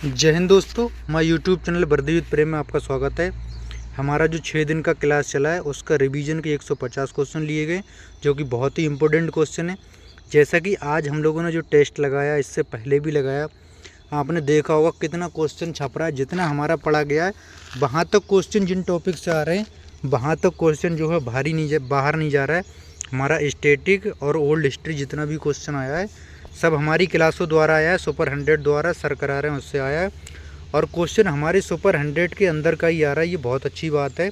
जय हिंद दोस्तों, हमारे यूट्यूब चैनल वर्दी विद प्रेम में आपका स्वागत है। हमारा जो 6 दिन का क्लास चला है उसका रिवीजन के 150 क्वेश्चन लिए गए, जो कि बहुत ही इम्पोर्टेंट क्वेश्चन है। जैसा कि आज हम लोगों ने जो टेस्ट लगाया, इससे पहले भी लगाया, आपने देखा होगा कितना क्वेश्चन छप रहा है। जितना हमारा पढ़ा गया है वहाँ तक क्वेश्चन जिन टॉपिक से आ रहे हैं वहाँ तक क्वेश्चन जो है बाहर नहीं जा रहा है। हमारा स्टैटिक और ओल्ड हिस्ट्री जितना भी क्वेश्चन आया है सब हमारी क्लासों द्वारा आया है, सुपर 100 द्वारा सर करा रहे हैं उससे आया है। और क्वेश्चन हमारे सुपर 100 के अंदर का ही आ रहा है, ये बहुत अच्छी बात है।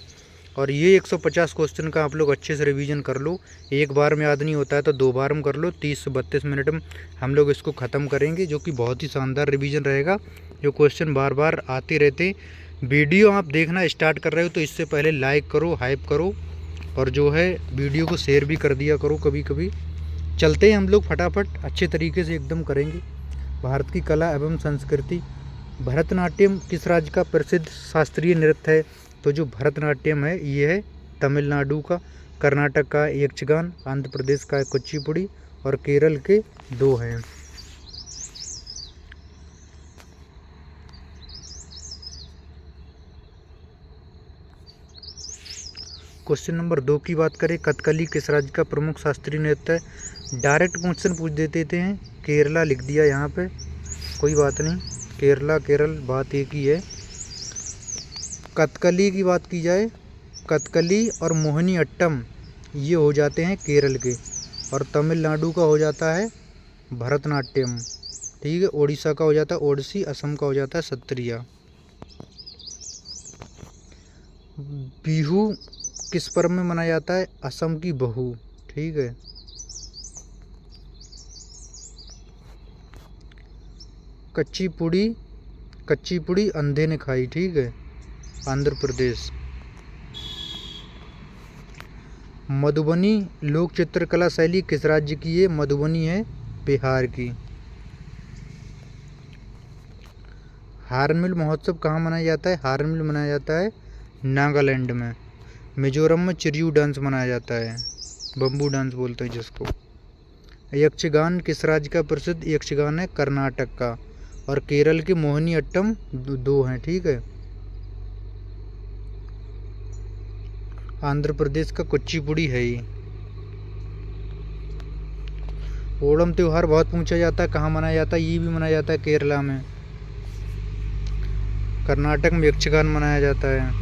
और ये 150 क्वेश्चन का आप लोग अच्छे से रिवीजन कर लो। एक बार में याद नहीं होता है तो 2 बार में कर लो। 30 से 32 मिनट में हम लोग इसको ख़त्म करेंगे, जो कि बहुत ही शानदार रिवीजन रहेगा। जो क्वेश्चन बार बार आते रहते हैं। वीडियो आप देखना स्टार्ट कर रहे हो तो इससे पहले लाइक करो, हाइप करो, और जो है वीडियो को शेयर भी कर दिया करो कभी कभी। चलते हैं हम लोग फटाफट, अच्छे तरीके से एकदम करेंगे। भारत की कला एवं संस्कृति। भरतनाट्यम किस राज्य का प्रसिद्ध शास्त्रीय नृत्य है? तो जो भरतनाट्यम है ये है तमिलनाडु का, कर्नाटक का यक्षगान, आंध्र प्रदेश का कुचिपुड़ी और केरल के 2 हैं। क्वेश्चन नंबर 2 की बात करें, कथकली किस राज्य का प्रमुख शास्त्रीय नृत्य है? डायरेक्ट क्वेश्चन पूछ देते हैं। केरला लिख दिया यहाँ पे, कोई बात नहीं, केरल बात एक ही है। कथकली की बात की जाए, कथकली और मोहिनी अट्टम ये हो जाते हैं केरल के, और तमिलनाडु का हो जाता है भरतनाट्यम। ठीक है, उड़ीसा का हो जाता है ओडिसी, असम का हो जाता है सत्रिया। बिहू किस पर्व में मनाया जाता है? असम की बहू। ठीक है। कच्ची पुड़ी अंधे ने खाई। ठीक है, आंध्र प्रदेश। मधुबनी लोक चित्रकला शैली किस राज्य की है? मधुबनी है बिहार की। हार्नबिल महोत्सव कहाँ मनाया जाता है? हार्नबिल मनाया जाता है नागालैंड में। मिजोरम में चिरयू डांस मनाया जाता है, बम्बू डांस बोलते हैं जिसको। यक्षगान किस राज्य का प्रसिद्ध यक्षगान है? कर्नाटक का। और केरल के मोहिनी अट्टम 2 हैं। ठीक है। आंध्र प्रदेश का कुचिपुड़ी है ही। ओणम त्योहार बहुत पूछा जाता है, कहाँ मनाया जाता है? ये भी मनाया जाता है केरला में। कर्नाटक में यक्षगान मनाया जाता है।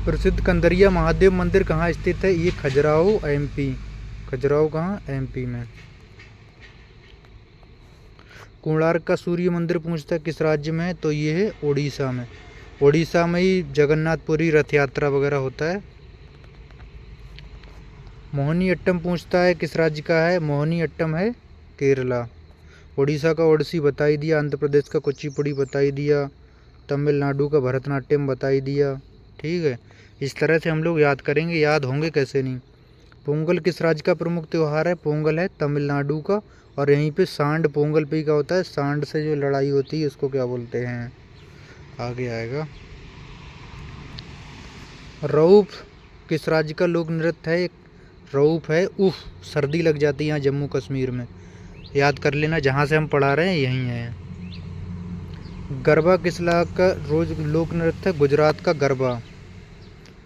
प्रसिद्ध कंदरिया महादेव मंदिर कहाँ स्थित है? ये खजुराहो एमपी। खजुराहो कहाँ? एमपी में। कोणार्क का सूर्य मंदिर पूछता है किस राज्य में है? तो ये है उड़ीसा में। उड़ीसा में ही जगन्नाथपुरी रथ यात्रा वगैरह होता है। मोहिनी अट्टम पूछता है किस राज्य का है? मोहिनी अट्टम है केरला। उड़ीसा का ओडिसी बता ही दिया, आंध्र प्रदेश का कुचिपुड़ी बता ही दिया, तमिलनाडु का भरतनाट्यम बता ही दिया। ठीक है, इस तरह से हम लोग याद करेंगे, याद होंगे कैसे नहीं। पोंगल किस राज्य का प्रमुख त्यौहार है? पोंगल है तमिलनाडु का। और यहीं पे सांड पोंगल पे का होता है। सांड से जो लड़ाई होती है उसको क्या बोलते हैं? आगे आएगा। रऊफ किस राज्य का लोक नृत्य है? रऊफ है उफ, सर्दी लग जाती है यहाँ जम्मू कश्मीर में, याद कर लेना, जहाँ से हम पढ़ा रहे हैं यहीं है। गरबा किस इलाके का रोज लोक नृत्य है? गुजरात का गरबा।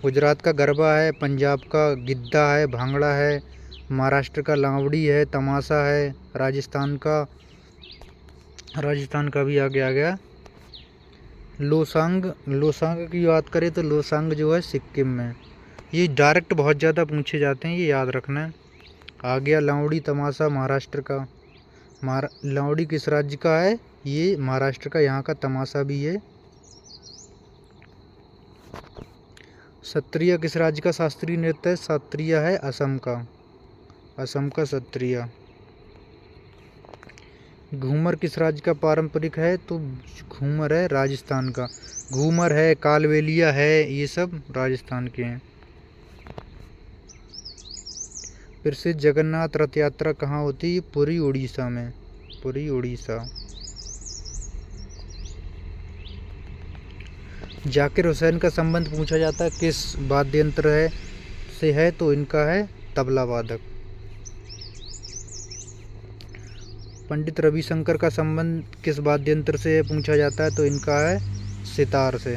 गुजरात का गरबा है, पंजाब का गिद्दा है, भांगड़ा है, महाराष्ट्र का लावड़ी है, तमाशा है, राजस्थान का भी आगे आ गया। लोसांग की बात करें तो लोसांग जो है सिक्किम में। ये डायरेक्ट बहुत ज़्यादा पूछे जाते हैं, ये याद रखना है। आ गया लावड़ी तमाशा महाराष्ट्र का। लावड़ी किस राज्य का है? ये महाराष्ट्र का, यहाँ का तमाशा भी है। सत्रिया किस राज्य का शास्त्रीय नृत्य है? सत्रिया है असम का सत्रिया। घूमर किस राज्य का पारंपरिक है? तो घूमर है राजस्थान का। घूमर है, कालबेलिया है, ये सब राजस्थान के हैं। प्रसिद्ध जगन्नाथ रथ यात्रा कहाँ होती है? पुरी उड़ीसा में। पुरी उड़ीसा। जाकिर हुसैन का संबंध पूछा जाता है किस वाद्य यंत्र से है? तो इनका है तबला वादक। पंडित रविशंकर का संबंध किस वाद्य यंत्र से पूछा जाता है? तो इनका है सितार से।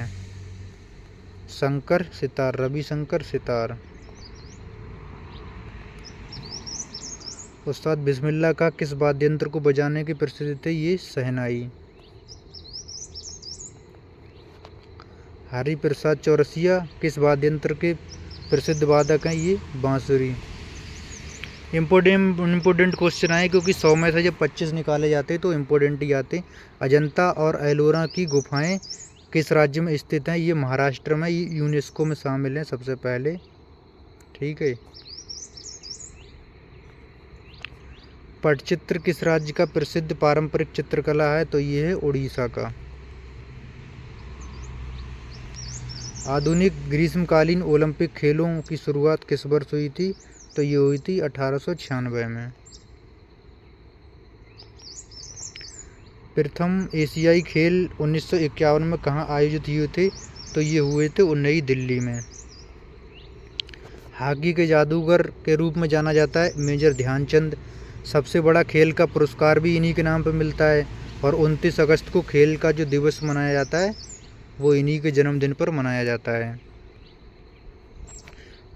शंकर सितार, रविशंकर सितार। उस्ताद बिस्मिल्लाह का किस वाद्य यंत्र को बजाने की प्रसिद्धि थे? ये शहनाई। हरि प्रसाद चौरसिया किस वाद्य यंत्र के प्रसिद्ध वादक हैं? ये बांसुरी। इम्पोर्टेंट क्वेश्चन आए क्योंकि 100 में से जब 25 निकाले जाते तो इम्पोर्टेंट ही आते। अजंता और एलोरा की गुफाएं किस राज्य में स्थित हैं? ये महाराष्ट्र में, ये यूनेस्को में शामिल हैं सबसे पहले। ठीक है। पटचित्र किस राज्य का प्रसिद्ध पारंपरिक चित्रकला है? तो ये है उड़ीसा का। आधुनिक ग्रीष्मकालीन ओलंपिक खेलों की शुरुआत किस वर्ष हुई थी? तो ये हुई थी 1896 में। प्रथम एशियाई खेल 1951 में कहाँ आयोजित हुए थे? तो ये हुए थे नई दिल्ली में। हॉकी के जादूगर के रूप में जाना जाता है मेजर ध्यानचंद। सबसे बड़ा खेल का पुरस्कार भी इन्हीं के नाम पर मिलता है। और 29 अगस्त को खेल का जो दिवस मनाया जाता है वो इन्हीं के जन्मदिन पर मनाया जाता है।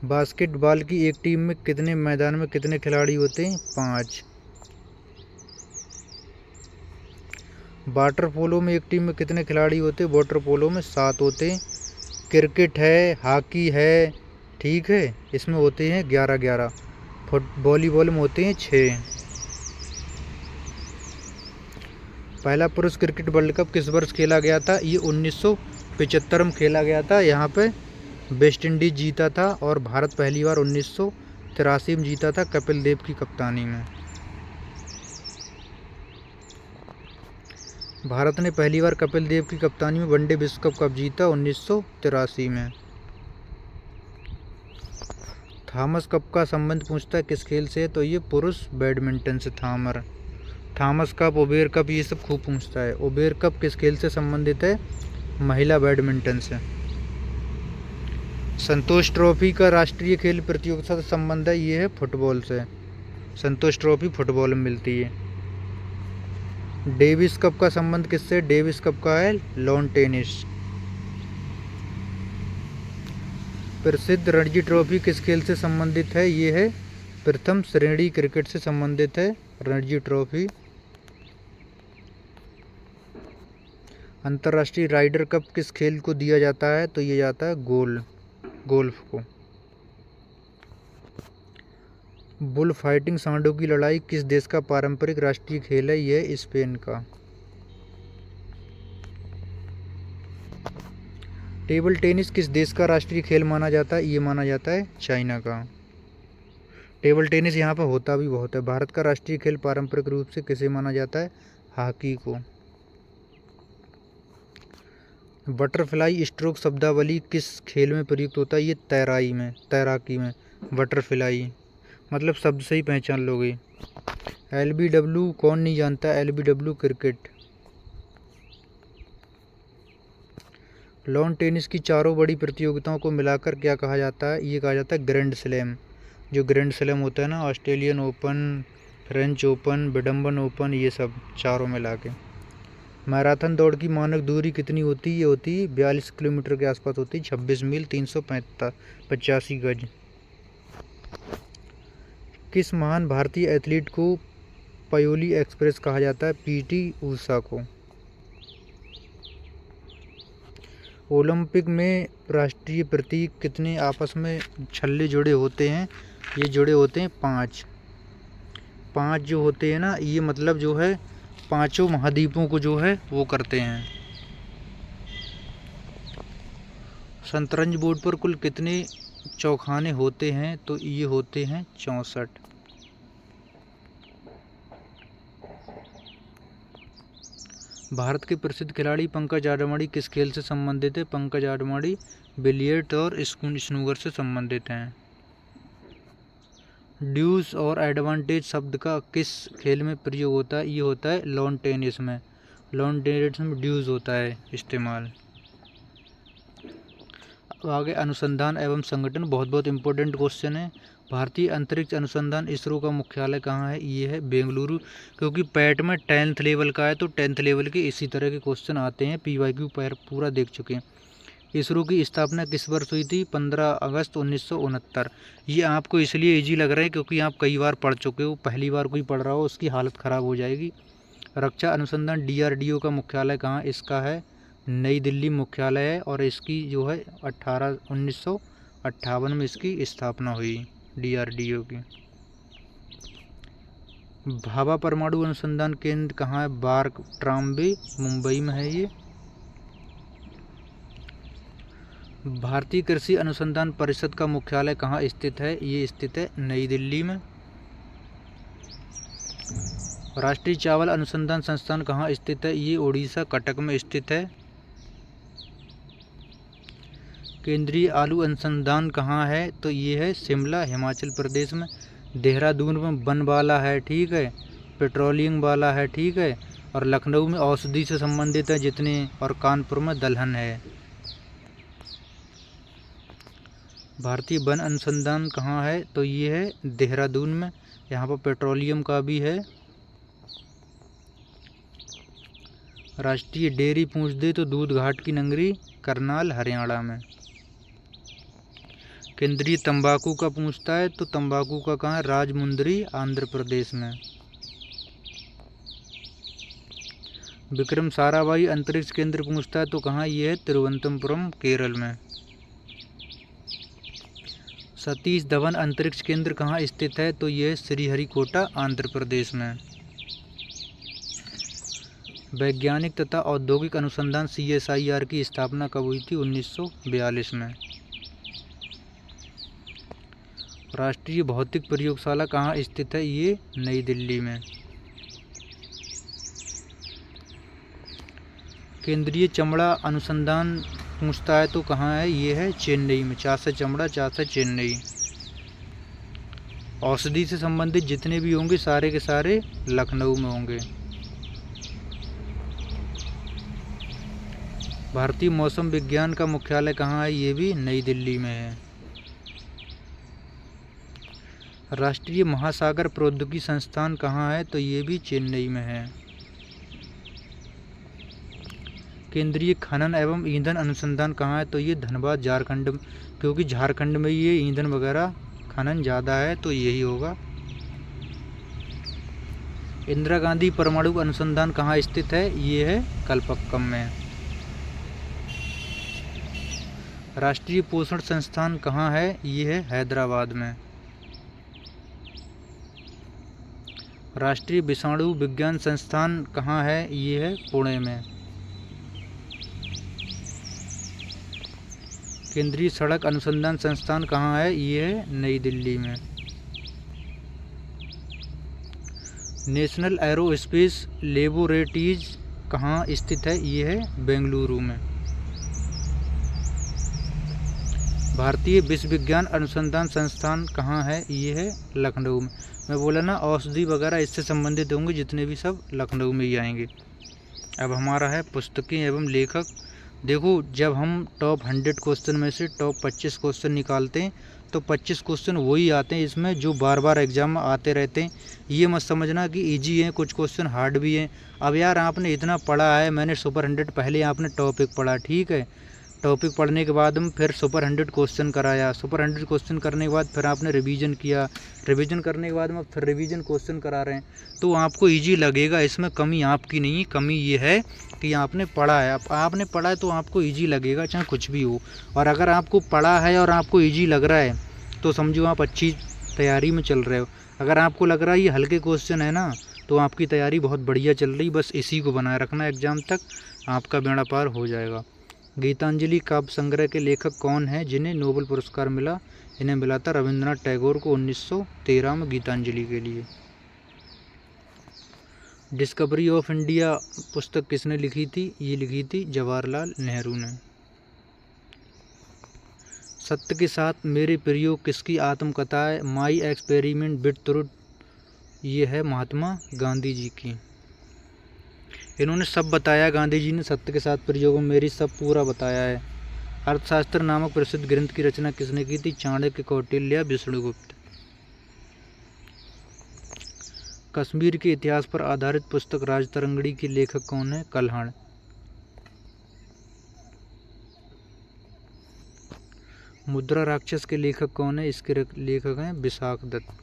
बास्केटबॉल की एक टीम में कितने मैदान में कितने खिलाड़ी होते हैं? 5। वाटर पोलो में एक टीम में कितने खिलाड़ी होते हैं? वाटर पोलो में 7 होते हैं। क्रिकेट है, हॉकी है, ठीक है, इसमें होते हैं 11-11। वॉलीबॉल में होते हैं 6। पहला पुरुष क्रिकेट वर्ल्ड कप किस वर्ष खेला गया था? ये 1975 में खेला गया था। यहाँ पे वेस्ट इंडीज जीता था और भारत पहली बार 1983 में जीता था कपिल देव की कप्तानी में। भारत ने पहली बार कपिल देव की कप्तानी में वनडे विश्व कप कब जीता? 1983 में। थॉमस कप का संबंध पूछता है किस खेल से? तो ये पुरुष बैडमिंटन से। थॉमस कप, ओबेर कप, ये सब खूब पूछता है। ओबेर कप किस खेल से संबंधित है? महिला बैडमिंटन से। संतोष ट्रॉफी का राष्ट्रीय खेल प्रतियोगिता से संबंध है, ये है फुटबॉल से। संतोष ट्रॉफी फुटबॉल में मिलती है। डेविस कप का संबंध किससे? डेविस कप का है लॉन टेनिस। प्रसिद्ध रणजी ट्रॉफी किस खेल से संबंधित है? ये है प्रथम श्रेणी क्रिकेट से संबंधित है रणजी ट्रॉफी। अंतर्राष्ट्रीय राइडर कप किस खेल को दिया जाता है? तो ये जाता है गोल्फ को। बुल फाइटिंग, सांडों की लड़ाई किस देश का पारंपरिक राष्ट्रीय खेल है? यह स्पेन का। टेबल टेनिस किस देश का राष्ट्रीय खेल माना जाता है? ये माना जाता है चाइना का। टेबल टेनिस यहाँ पर होता भी बहुत है। भारत का राष्ट्रीय खेल पारंपरिक रूप से किसे माना जाता है? हॉकी को। बटरफ्लाई स्ट्रोक शब्दावली किस खेल में प्रयुक्त होता है? ये तैराकी में। बटरफ्लाई मतलब शब्द से ही पहचान लोगे। LBW कौन नहीं जानता? LBW cricket. लॉन टेनिस की चारों बड़ी प्रतियोगिताओं को मिलाकर क्या कहा जाता है? ये कहा जाता है ग्रैंड स्लैम। जो ग्रैंड स्लैम होता है ना, ऑस्ट्रेलियन ओपन, फ्रेंच ओपन, विडम्बन ओपन, ये सब चारों मिला के। मैराथन दौड़ की मानक दूरी कितनी होती है? ये होती है 42 किलोमीटर के आसपास होती है। 26 मील 385 गज। किस महान भारतीय एथलीट को पयोली एक्सप्रेस कहा जाता है? PT ऊषा को। ओलंपिक में राष्ट्रीय प्रतीक कितने आपस में छल्ले जुड़े होते हैं? ये जुड़े होते हैं 5। 5 जो होते हैं ना, ये मतलब जो है पांचों महाद्वीपों को जो है वो करते हैं। शतरंज बोर्ड पर कुल कितने चौखाने होते हैं? तो ये होते हैं 64। भारत के प्रसिद्ध खिलाड़ी पंकज आडवाणी किस खेल से संबंधित है? पंकज आडवाणी बिलियर्ड और स्नूकर से संबंधित हैं। ड्यूस और एडवांटेज शब्द का किस खेल में प्रयोग होता है? ये होता है लॉन टेनिस में। लॉन टेनिस में ड्यूस होता है इस्तेमाल। अब आगे अनुसंधान एवं संगठन, बहुत इम्पोर्टेंट क्वेश्चन है। भारतीय अंतरिक्ष अनुसंधान इसरो का मुख्यालय कहाँ है? ये है बेंगलुरु। क्योंकि पैट में 10th लेवल का है तो 10th लेवल के इसी तरह के क्वेश्चन आते हैं, PYQ पर पूरा देख चुके हैं। इसरो की स्थापना किस वर्ष हुई थी? 15 अगस्त 1969। ये आपको इसलिए इजी लग रहा है क्योंकि आप कई बार पढ़ चुके हो, पहली बार कोई पढ़ रहा हो उसकी हालत ख़राब हो जाएगी। रक्षा अनुसंधान DRDO का मुख्यालय कहाँ? इसका है नई दिल्ली मुख्यालय है और इसकी जो है 1958 में इसकी स्थापना हुई DRDO की। भाभा परमाणु अनुसंधान केंद्र कहाँ है? बार्क ट्राम्बे, मुंबई में है ये। भारतीय कृषि अनुसंधान परिषद का मुख्यालय कहाँ स्थित है? ये स्थित है नई दिल्ली में। राष्ट्रीय चावल अनुसंधान संस्थान कहाँ स्थित है? ये ओडिशा कटक में स्थित है। केंद्रीय आलू अनुसंधान कहाँ है? तो ये है शिमला, हिमाचल प्रदेश में। देहरादून में वन वाला है, ठीक है, पेट्रोलियम वाला है, ठीक है, और लखनऊ में औषधि से संबंधित है जितने, और कानपुर में दलहन है। भारतीय वन अनुसंधान कहाँ है? तो ये है देहरादून में, यहाँ पर पेट्रोलियम का भी है। राष्ट्रीय डेयरी पूछ दे तो दूध घाट की नगरी करनाल, हरियाणा में। केंद्रीय तंबाकू का पूछता है तो तंबाकू का कहाँ है? राजमुंदरी, आंध्र प्रदेश में। विक्रम साराभाई अंतरिक्ष केंद्र पूछता है तो कहाँ? ये है तिरुवनंतपुरम, केरल में। सतीश धवन अंतरिक्ष केंद्र कहाँ स्थित है? तो ये है श्रीहरिकोटा, आंध्र प्रदेश में। वैज्ञानिक तथा औद्योगिक अनुसंधान CSIR की स्थापना कब हुई थी? 1942 में। राष्ट्रीय भौतिक प्रयोगशाला कहाँ स्थित है? ये नई दिल्ली में। केंद्रीय चमड़ा अनुसंधान पूछता है तो कहाँ है? ये है चेन्नई में। चा से चमड़ा, चा से चेन्नई। औषधि से संबंधित जितने भी होंगे सारे के सारे लखनऊ में होंगे। भारतीय मौसम विज्ञान का मुख्यालय कहाँ है? ये भी नई दिल्ली में है। राष्ट्रीय महासागर प्रौद्योगिकी संस्थान कहाँ है? तो ये भी चेन्नई में है। केंद्रीय खनन एवं ईंधन अनुसंधान कहाँ है? तो ये धनबाद, झारखंड, क्योंकि झारखंड में ये ईंधन वगैरह खनन ज़्यादा है तो यही होगा। इंदिरा गांधी परमाणु अनुसंधान कहाँ स्थित है? ये है कलपक्कम में। राष्ट्रीय पोषण संस्थान कहाँ है? ये है हैदराबाद में। राष्ट्रीय विषाणु विज्ञान संस्थान कहाँ है? ये है पुणे में। केंद्रीय सड़क अनुसंधान संस्थान कहाँ है? ये है नई दिल्ली में। नेशनल एरोस्पेस लेबोरेटरीज कहाँ स्थित है? ये है बेंगलुरु में। भारतीय विश्व विज्ञान अनुसंधान संस्थान कहाँ है? ये है लखनऊ में। मैं बोला ना औषधि वगैरह इससे संबंधित होंगे जितने भी, सब लखनऊ में ही आएंगे। अब हमारा है पुस्तकें एवं लेखक। देखो, जब हम टॉप 100 क्वेश्चन में से टॉप 25 क्वेश्चन निकालते हैं तो 25 क्वेश्चन वही आते हैं इसमें जो बार बार एग्जाम में आते रहते हैं। ये मत समझना कि इजी हैं, कुछ क्वेश्चन हार्ड भी हैं। अब यार आपने इतना पढ़ा है, मैंने सुपर 100 पहले आपने टॉपिक पढ़ा, ठीक है, टॉपिक पढ़ने के बाद हम फिर सुपर 100 क्वेश्चन कराया, सुपर 100 क्वेश्चन करने के बाद फिर आपने रिवीजन किया, रिवीजन करने के बाद में फिर रिवीजन क्वेश्चन करा रहे हैं, तो आपको इजी लगेगा। इसमें कमी आपकी नहीं, कमी ये है कि आपने पढ़ा है। आपने पढ़ा है तो आपको इजी लगेगा चाहे कुछ भी हो। और अगर आपको पढ़ा है और आपको इजी लग रहा है तो समझो आप अच्छी तैयारी में चल रहे हो। अगर आपको लग रहा है ये हल्के क्वेश्चन है ना, तो आपकी तैयारी बहुत बढ़िया चल रही। बस इसी को बनाए रखना, एग्जाम तक आपका बेड़ा पार हो जाएगा। गीतांजलि काव्य संग्रह के लेखक कौन हैं जिन्हें नोबेल पुरस्कार मिला? इन्हें मिला था रविंद्रनाथ टैगोर को 1913 में गीतांजलि के लिए। डिस्कवरी ऑफ इंडिया पुस्तक किसने लिखी थी? ये लिखी थी जवाहरलाल नेहरू ने। सत्य के साथ मेरे प्रयोग किसकी आत्मकथा है? माई एक्सपेरिमेंट विद ट्रुथ, ये है महात्मा गांधी जी की। इन्होंने सब बताया, गांधी जी ने सत्य के साथ प्रयोगों में मेरी सब पूरा बताया है। अर्थशास्त्र नामक प्रसिद्ध ग्रंथ की रचना किसने की थी? चाणक्य, कौटिल्य, विष्णुगुप्त। कश्मीर के इतिहास पर आधारित पुस्तक राजतरंगिणी के लेखक कौन है? कल्हण। मुद्रा राक्षस के लेखक कौन है? इसके लेखक हैं विशाख दत्त।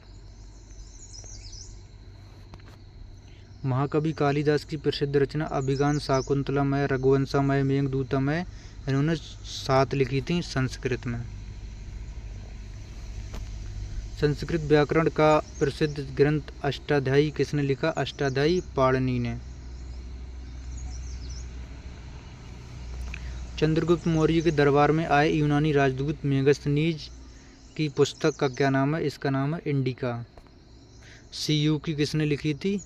महाकवि कालिदास की प्रसिद्ध रचना अभिज्ञान शाकुंतलमय, रघुवंशमय, मेघदूतमय, इन्होंने 7 लिखी थी संस्कृत में। संस्कृत व्याकरण का प्रसिद्ध ग्रंथ अष्टाध्यायी किसने लिखा? अष्टाध्यायी पाणिनि ने। चंद्रगुप्त मौर्य के दरबार में आए यूनानी राजदूत मेगस्थनीज की पुस्तक का क्या नाम है? इसका नाम है इंडिका। सीयू की किसने लिखी थी?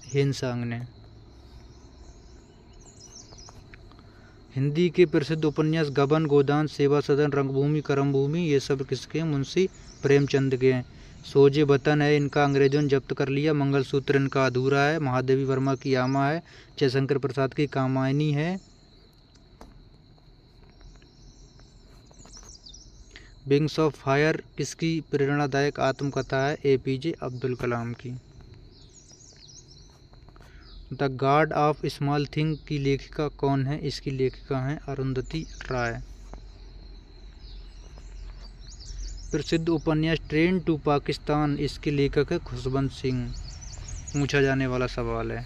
हेनसांग ने। हिंदी के प्रसिद्ध उपन्यास गबन, गोदान, सेवा सदन, रंगभूमि, कर्मभूमि, ये सब किसके हैं? मुंशी प्रेमचंद के हैं। सोजे वतन है इनका अंग्रेजों ने जब्त कर लिया। मंगलसूत्र इनका अधूरा है। महादेवी वर्मा की आमा है। जयशंकर प्रसाद की कामायनी है। विंग्स ऑफ फायर किसकी प्रेरणादायक आत्मकथा है? एपीजे अब्दुल कलाम की। The God of small thing की लेखिका कौन है? इसकी लेखिका हैं अरुंधति राय। प्रसिद्ध उपन्यास ट्रेन टू पाकिस्तान, इसके लेखक है खुशवंत सिंह। पूछा जाने वाला सवाल है।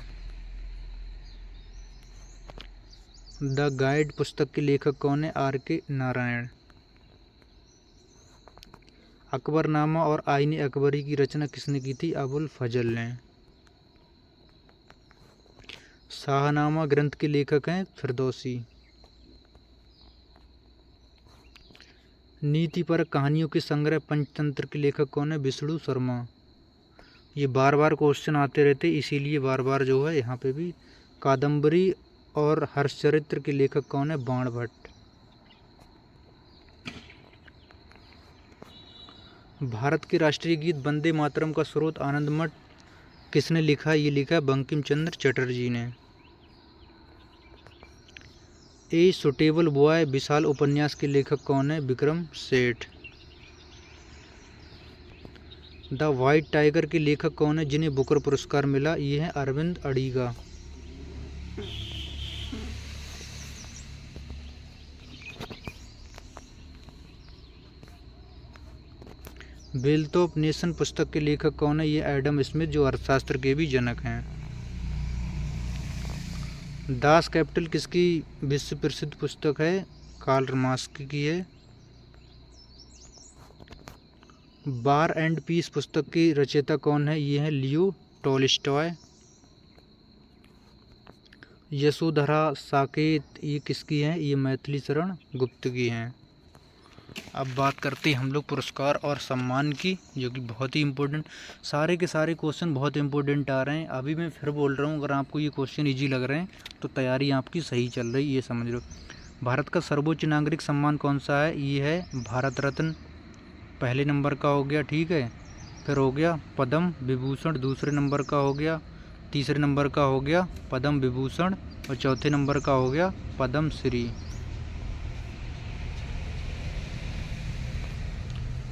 द गाइड पुस्तक के लेखक कौन है? आर.के. नारायण। अकबरनामा और आईन अकबरी की रचना किसने की थी? अबुल फजल ने। शाहनामा ग्रंथ के लेखक हैं फिरदौसी। नीतिपरक कहानियों के संग्रह पंचतंत्र के लेखक कौन है? विष्णु शर्मा। ये बार बार क्वेश्चन आते रहते, इसीलिए बार बार जो है यहाँ पे भी। कादम्बरी और हर्षचरित्र के लेखक कौन है? बाण भट्ट। भारत के राष्ट्रीय गीत वंदे मातरम का स्रोत आनंदमठ किसने लिखा? ये लिखा है बंकिम चंद्र चटर्जी ने। ए सुटेबल बॉय विशाल उपन्यास के लेखक कौन है? Vikram Seth. The white tiger के लेखक कौन है जिन्हें बुकर पुरस्कार मिला? ये है Arvind Adiga. Wealth of nation पुस्तक के लेखक कौन है? ये एडम स्मिथ, जो अर्थशास्त्र के भी जनक हैं। दास कैपिटल किसकी विश्व प्रसिद्ध पुस्तक है? कार्ल मार्क्स की है। वार एंड पीस पुस्तक की रचयिता कौन है? ये है लियो टॉलस्टॉय। यशोधरा साकेत ये किसकी है? ये मैथिली शरण गुप्त की हैं। अब बात करते हैं हम लोग पुरस्कार और सम्मान की, जो कि बहुत ही इम्पोर्टेंट, सारे के सारे क्वेश्चन बहुत इम्पोर्टेंट आ रहे हैं। अभी मैं फिर बोल रहा हूँ, अगर आपको ये क्वेश्चन इजी लग रहे हैं तो तैयारी आपकी सही चल रही, ये समझ लो। भारत का सर्वोच्च नागरिक सम्मान कौन सा है? ये है भारत रत्न, पहले नंबर का हो गया, ठीक है। फिर हो गया पद्म विभूषण, दूसरे नंबर का हो गया, तीसरे नंबर का हो गया पद्म विभूषण, और चौथे नंबर का हो गया पद्म श्री।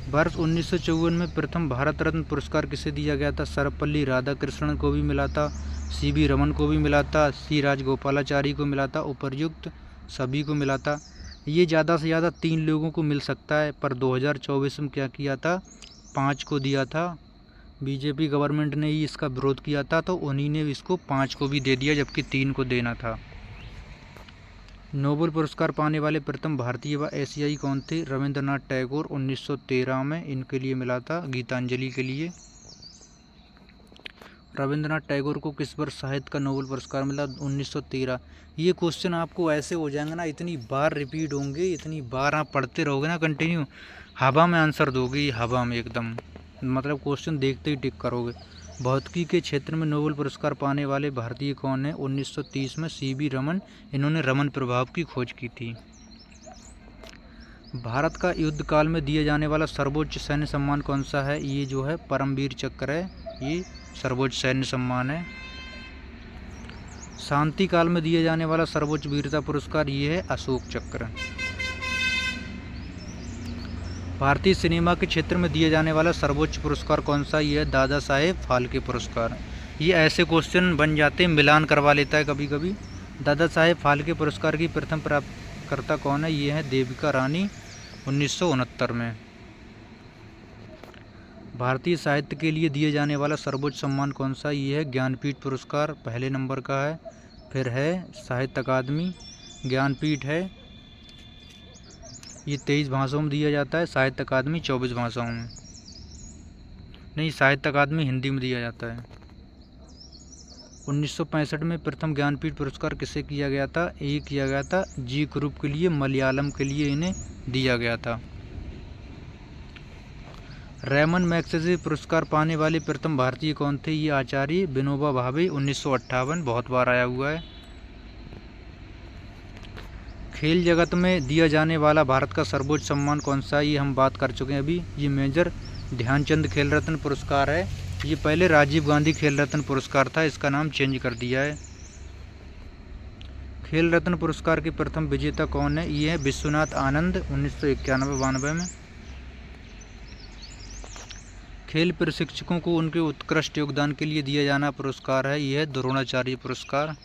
वर्ष 1954 में प्रथम भारत रत्न पुरस्कार किसे दिया गया था? सर्वपल्ली राधाकृष्णन को भी मिला था, सी.वी. रमन को भी मिला था, सी राजगोपालाचारी को मिला था, उपर्युक्त सभी को मिला था। ये ज़्यादा से ज़्यादा 3 लोगों को मिल सकता है, पर 2024 में क्या किया था? 5 को दिया था। बीजेपी गवर्नमेंट ने ही इसका विरोध किया था, तो उन्हीं ने इसको 5 को भी दे दिया, जबकि 3 को देना था। नोबेल पुरस्कार पाने वाले प्रथम भारतीय व एशियाई कौन थे? रविंद्रनाथ टैगोर, 1913 में इनके लिए मिला था, गीतांजलि के लिए। रविंद्रनाथ टैगोर को किस वर्ष साहित्य का नोबेल पुरस्कार मिला? 1913। ये क्वेश्चन आपको ऐसे हो जाएंगे ना, इतनी बार रिपीट होंगे, इतनी बार आप पढ़ते रहोगे ना कंटिन्यू, हवा में आंसर दोगे, हवा में एकदम, मतलब क्वेश्चन देखते ही टिक करोगे। भौतिकी के क्षेत्र में नोबेल पुरस्कार पाने वाले भारतीय कौन है? 1930 में सी.वी. रमन, इन्होंने रमन प्रभाव की खोज की थी। भारत का युद्ध काल में दिए जाने वाला सर्वोच्च सैन्य सम्मान कौन सा है? ये जो है परमवीर चक्र है, ये सर्वोच्च सैन्य सम्मान है। शांति काल में दिए जाने वाला सर्वोच्च वीरता पुरस्कार ये है अशोक चक्र। भारतीय सिनेमा के क्षेत्र में दिए जाने वाला सर्वोच्च पुरस्कार कौन सा? ये है दादा साहेब फाल्के पुरस्कार। ये ऐसे क्वेश्चन बन जाते हैं, मिलान करवा लेता है कभी कभी। दादा साहेब फाल्के पुरस्कार की प्रथम प्राप्तकर्ता कौन है? ये है देविका रानी, 1969 में। भारतीय साहित्य के लिए दिए जाने वाला सर्वोच्च सम्मान कौन सा? ये है ज्ञानपीठ पुरस्कार, पहले नंबर का है। फिर है साहित्य अकादमी। ज्ञानपीठ है ये 23 भाषाओं में दिया जाता है, साहित्य अकादमी 24 भाषाओं में। नहीं, साहित्य अकादमी हिंदी में दिया जाता है। 1965 में प्रथम ज्ञानपीठ पुरस्कार किसे किया गया था? ये किया गया था जी ग्रुप के लिए, मलयालम के लिए इन्हें दिया गया था। रेमन मैग्सेसे पुरस्कार पाने वाले प्रथम भारतीय कौन थे? ये आचार्य विनोबा भावे, 1958, बहुत बार आया हुआ है। खेल जगत में दिया जाने वाला भारत का सर्वोच्च सम्मान कौन सा? ये हम बात कर चुके हैं अभी। ये मेजर ध्यानचंद खेल रत्न पुरस्कार है। ये पहले राजीव गांधी खेल रत्न पुरस्कार था, इसका नाम चेंज कर दिया है। खेल रत्न पुरस्कार के प्रथम विजेता कौन है? ये है विश्वनाथ आनंद, 1991-92 में। खेल प्रशिक्षकों को उनके उत्कृष्ट योगदान के लिए दिया जाना पुरस्कार है, यह है द्रोणाचार्य पुरस्कार।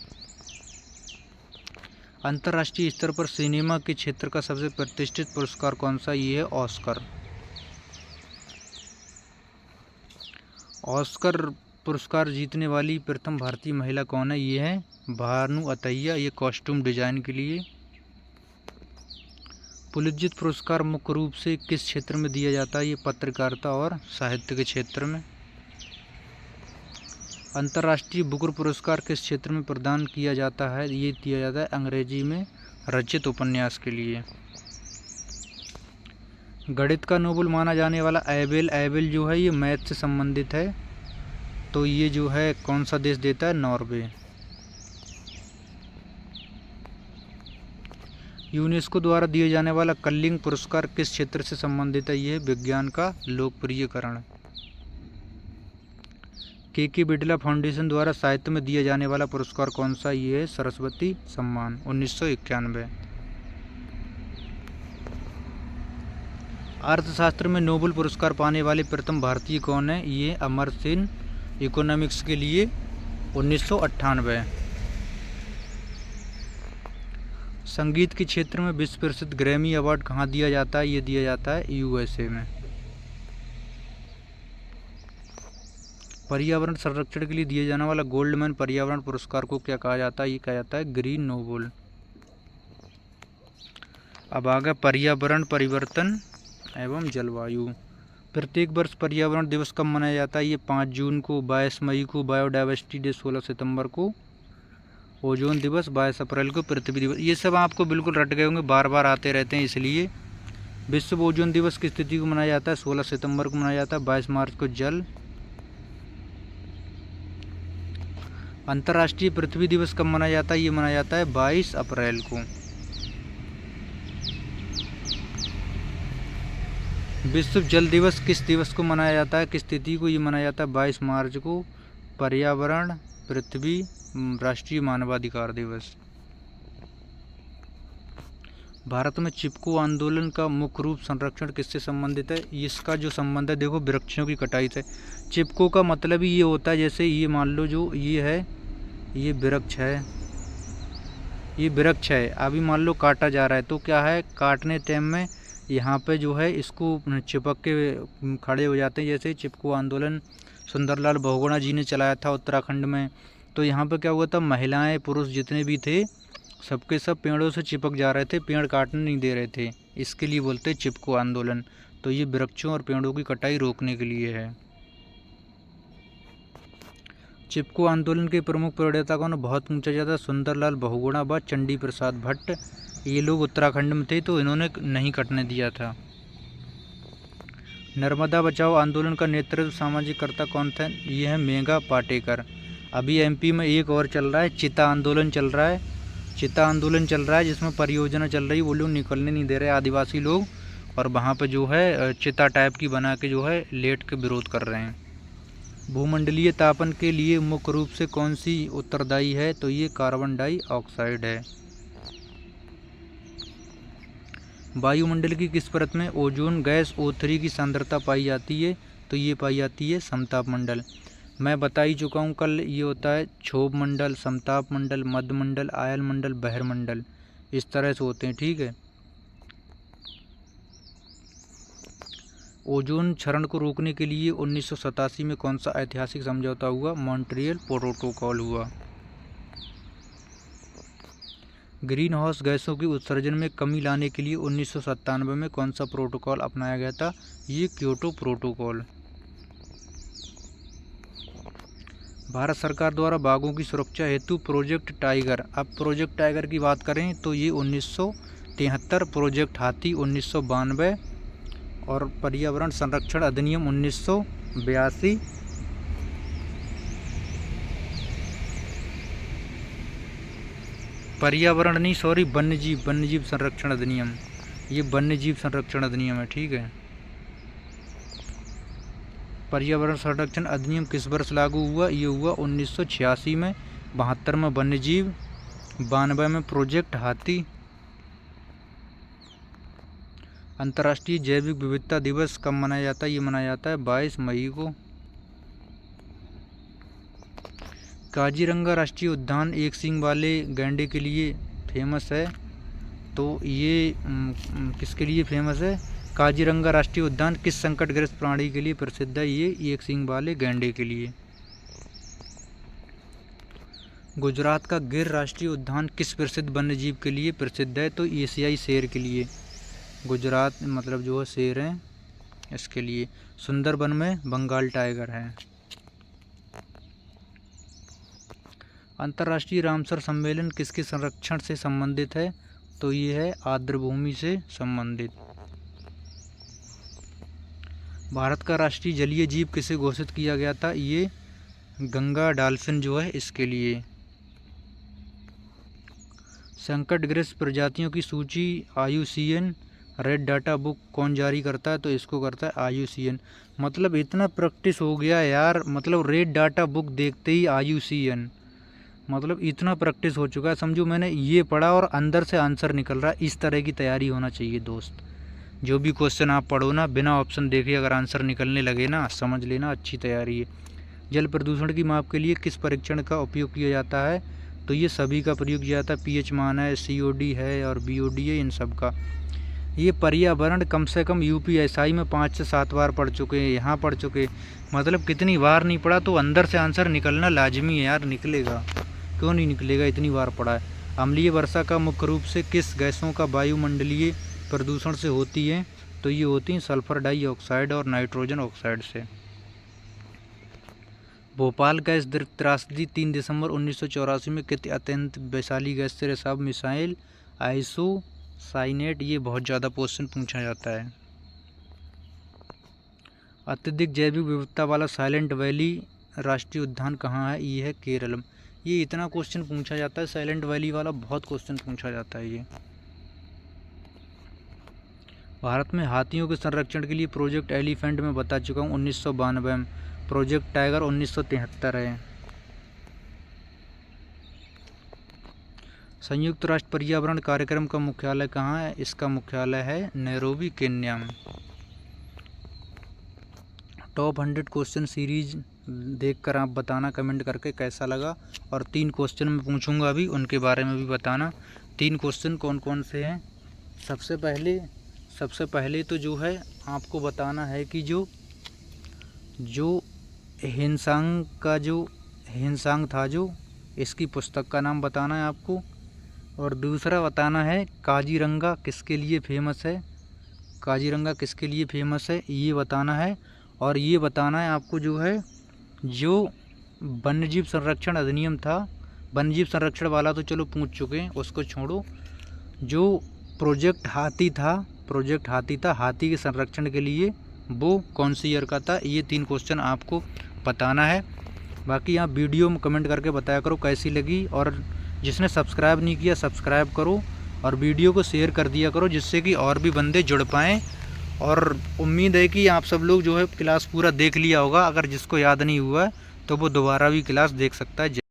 अंतर्राष्ट्रीय स्तर पर सिनेमा के क्षेत्र का सबसे प्रतिष्ठित पुरस्कार कौन सा? ये है ऑस्कर। ऑस्कर पुरस्कार जीतने वाली प्रथम भारतीय महिला कौन है? ये है भानु अथैया, ये कॉस्ट्यूम डिजाइन के लिए। पुलित्जर पुरस्कार मुख्य रूप से किस क्षेत्र में दिया जाता है? ये पत्रकारिता और साहित्य के क्षेत्र में। अंतर्राष्ट्रीय बुकर पुरस्कार किस क्षेत्र में प्रदान किया जाता है? ये दिया जाता है अंग्रेजी में रचित उपन्यास के लिए। गणित का नोबेल माना जाने वाला एबेल जो है ये मैथ से संबंधित है, तो ये जो है कौन सा देश देता है? नॉर्वे। यूनेस्को द्वारा दिए जाने वाला कलिंग पुरस्कार किस क्षेत्र से संबंधित है? ये विज्ञान का लोकप्रियकरण। के बिड़ला फाउंडेशन द्वारा साहित्य में दिया जाने वाला पुरस्कार कौन सा? ये है सरस्वती सम्मान, 1991। अर्थशास्त्र में नोबेल पुरस्कार पाने वाले प्रथम भारतीय कौन है? ये अमर्त्य सेन, इकोनॉमिक्स के लिए, 1998। संगीत के क्षेत्र में विश्व प्रसिद्ध ग्रैमी अवार्ड कहाँ दिया जाता है? ये दिया जाता है USA में। पर्यावरण संरक्षण के लिए दिए जाने वाला गोल्डमैन पर्यावरण पुरस्कार को क्या कहा जाता है? ये कहा जाता है ग्रीन नोबेल। अब आगे पर्यावरण परिवर्तन एवं जलवायु। प्रत्येक वर्ष पर्यावरण दिवस कब मनाया जाता है? ये 5 जून को, 22 मई को बायोडाइवर्सिटी डे, 16 सितंबर को ओजोन दिवस, 22 अप्रैल को पृथ्वी दिवस। ये सब आपको बिल्कुल रट गए होंगे, बार बार आते रहते हैं इसलिए। विश्व ओजोन दिवस किस तिथि को मनाया जाता है? 16 सितंबर को मनाया जाता है। 22 मार्च को जल। अंतर्राष्ट्रीय पृथ्वी दिवस कब मनाया जाता है? ये मनाया जाता है 22 अप्रैल को। विश्व जल दिवस किस दिवस को मनाया जाता है? किस तिथि को ये मनाया जाता है? 22 मार्च को। पर्यावरण, पृथ्वी, राष्ट्रीय मानवाधिकार दिवस। भारत में चिपको आंदोलन का मुख्य रूप संरक्षण किससे संबंधित है? इसका जो संबंध है देखो वृक्षों की कटाई से। चिपको का मतलब ही ये होता है, जैसे ये मान लो जो ये है, ये वृक्ष है, ये वृक्ष है, अभी मान लो काटा जा रहा है, तो क्या है, काटने टाइम में यहाँ पे जो है इसको चिपक के खड़े हो जाते हैं। जैसे चिपको आंदोलन सुंदरलाल बहुगुणा जी ने चलाया था उत्तराखंड में, तो यहाँ पे क्या हुआ था, महिलाएं पुरुष जितने भी थे सबके सब पेड़ों से चिपक जा रहे थे, पेड़ काटने नहीं दे रहे थे, इसके लिए बोलते हैं चिपको आंदोलन। तो ये वृक्षों और पेड़ों की कटाई रोकने के लिए है। चिपको आंदोलन के प्रमुख प्रणेता कौन? बहुत पूछा जाता है, सुंदरलाल बहुगुणा व चंडी प्रसाद भट्ट। ये लोग उत्तराखंड में थे तो इन्होंने नहीं कटने दिया था। नर्मदा बचाओ आंदोलन का नेतृत्व सामाजिक कर्ता कौन था? ये है मेघा पाटेकर। अभी MP में एक और चल रहा है, चिता आंदोलन चल रहा है, चिता आंदोलन चल रहा है जिसमें परियोजना चल रही, वो लोग निकलने नहीं दे रहे आदिवासी लोग, और वहाँ पे जो है चिता टाइप की बना के जो है लेट के विरोध कर रहे हैं। भूमंडलीय तापन के लिए मुख्य रूप से कौन सी उत्तरदायी है? तो ये कार्बन डाइऑक्साइड है। वायुमंडल की किस परत में ओजोन गैस O3 की सांद्रता पाई जाती है? तो ये पाई जाती है समताप मंडल। मैं बता ही चुका हूँ कल, ये होता है क्षोभ मंडल, समताप मंडल, मध्य मंडल, आयल मंडल, बहिर मंडल, इस तरह से होते हैं। ठीक है। ओजोन क्षरण को रोकने के लिए 1987 में कौन सा ऐतिहासिक समझौता हुआ? मॉन्ट्रियल प्रोटोकॉल हुआ। ग्रीन हाउस गैसों के उत्सर्जन में कमी लाने के लिए 1997 में कौन सा प्रोटोकॉल अपनाया गया था? ये क्योटो प्रोटोकॉल। भारत सरकार द्वारा बाघों की सुरक्षा हेतु प्रोजेक्ट टाइगर, अब प्रोजेक्ट टाइगर की बात करें तो ये 1973, प्रोजेक्ट हाथी 1992 और पर्यावरण संरक्षण अधिनियम 1982। पर्यावरण नहीं, सॉरी, वन्यजीव संरक्षण अधिनियम, ये वन्यजीव संरक्षण अधिनियम है। ठीक है। पर्यावरण संरक्षण अधिनियम किस वर्ष लागू हुआ? ये हुआ 1986 में, 72 में वन्यजीव, 92 में प्रोजेक्ट हाथी। अंतर्राष्ट्रीय जैविक विविधता दिवस कब मनाया जाता है? ये मनाया जाता है 22 मई को। काजीरंगा राष्ट्रीय उद्यान एक सींग वाले गैंडे के लिए फेमस है, तो ये किसके लिए फेमस है? काजीरंगा राष्ट्रीय उद्यान किस संकटग्रस्त प्राणी के लिए प्रसिद्ध है? ये एक सींग वाले गैंडे के लिए। गुजरात का गिर राष्ट्रीय उद्यान किस प्रसिद्ध वन्यजीव के लिए प्रसिद्ध है? तो एशियाई शेर के लिए। गुजरात मतलब जो है शेर हैं इसके लिए। सुंदरबन में बंगाल टाइगर है। अंतर्राष्ट्रीय रामसर सम्मेलन किसके संरक्षण से संबंधित है? तो ये है आर्द्रभूमि से संबंधित। भारत का राष्ट्रीय जलीय जीव किसे घोषित किया गया था? ये गंगा डॉल्फिन जो है इसके लिए। संकटग्रस्त प्रजातियों की सूची IUCN रेड डाटा बुक कौन जारी करता है? तो इसको करता है IUCN। मतलब इतना प्रैक्टिस हो गया यार, मतलब रेड डाटा बुक देखते ही IUCN, मतलब इतना प्रैक्टिस हो चुका है। समझो मैंने ये पढ़ा और अंदर से आंसर निकल रहा है। इस तरह की तैयारी होना चाहिए दोस्त। जो भी क्वेश्चन आप पढ़ो ना, बिना ऑप्शन देखे अगर आंसर निकलने लगे ना, समझ लेना अच्छी तैयारी है। जल प्रदूषण की माप के लिए किस परीक्षण का उपयोग किया जाता है? तो ये सभी का प्रयोग किया जाता है। pH मान है, COD है और BOD है, इन सब का। ये पर्यावरण कम से कम UPSI में 5 से 7 बार पढ़ चुके हैं, यहाँ पढ़ चुके। मतलब कितनी बार नहीं पढ़ा तो अंदर से आंसर निकलना लाजमी है यार, निकलेगा, क्यों नहीं निकलेगा, इतनी बार पढ़ा है। अम्लीय वर्षा का मुख्य रूप से किस गैसों का वायुमंडलीय प्रदूषण से होती है? तो ये होती हैं सल्फर डाइऑक्साइड और नाइट्रोजन ऑक्साइड से। भोपाल गैस त्रासदी 3 दिसंबर 1984 में कितने अत्यंत वैशाली गैस से रिसाव? Missile isocyanate. ये बहुत ज़्यादा क्वेश्चन पूछा जाता है। अत्यधिक जैविक विविधता वाला साइलेंट वैली राष्ट्रीय उद्यान कहाँ है? ये है केरल। ये इतना क्वेश्चन पूछा जाता है, साइलेंट वैली वाला बहुत क्वेश्चन पूछा जाता है ये। भारत में हाथियों के संरक्षण के लिए प्रोजेक्ट एलिफेंट में बता चुका हूँ 1992 में, प्रोजेक्ट टाइगर 1973 है। संयुक्त राष्ट्र पर्यावरण कार्यक्रम का मुख्यालय कहाँ है? इसका मुख्यालय है नैरोबी, केन्या में। टॉप 100 क्वेश्चन सीरीज देखकर आप बताना कमेंट करके कैसा लगा। और 3 क्वेश्चन मैं पूछूंगा अभी, उनके बारे में भी बताना। 3 क्वेश्चन कौन कौन से हैं? सबसे पहले तो जो है आपको बताना है कि जो हिंसांग का जो हिंसांग था, जो इसकी पुस्तक का नाम बताना है आपको। और दूसरा बताना है काजीरंगा किसके लिए फेमस है, काजीरंगा किसके लिए फेमस है ये बताना है। और ये बताना है आपको जो है जो वन्यजीव संरक्षण अधिनियम था, वन्यजीव संरक्षण वाला तो चलो पूछ चुके हैं, उसको छोड़ो। जो प्रोजेक्ट हाथी था, हाथी के संरक्षण के लिए वो कौन सी ईयर का था? ये 3 क्वेश्चन आपको बताना है। बाकी आप वीडियो में कमेंट करके बताया करो कैसी लगी। और जिसने सब्सक्राइब नहीं किया सब्सक्राइब करो और वीडियो को शेयर कर दिया करो, जिससे कि और भी बंदे जुड़ पाएँ। और उम्मीद है कि आप सब लोग जो है क्लास पूरा देख लिया होगा। अगर जिसको याद नहीं हुआ तो वो दोबारा भी क्लास देख सकता है।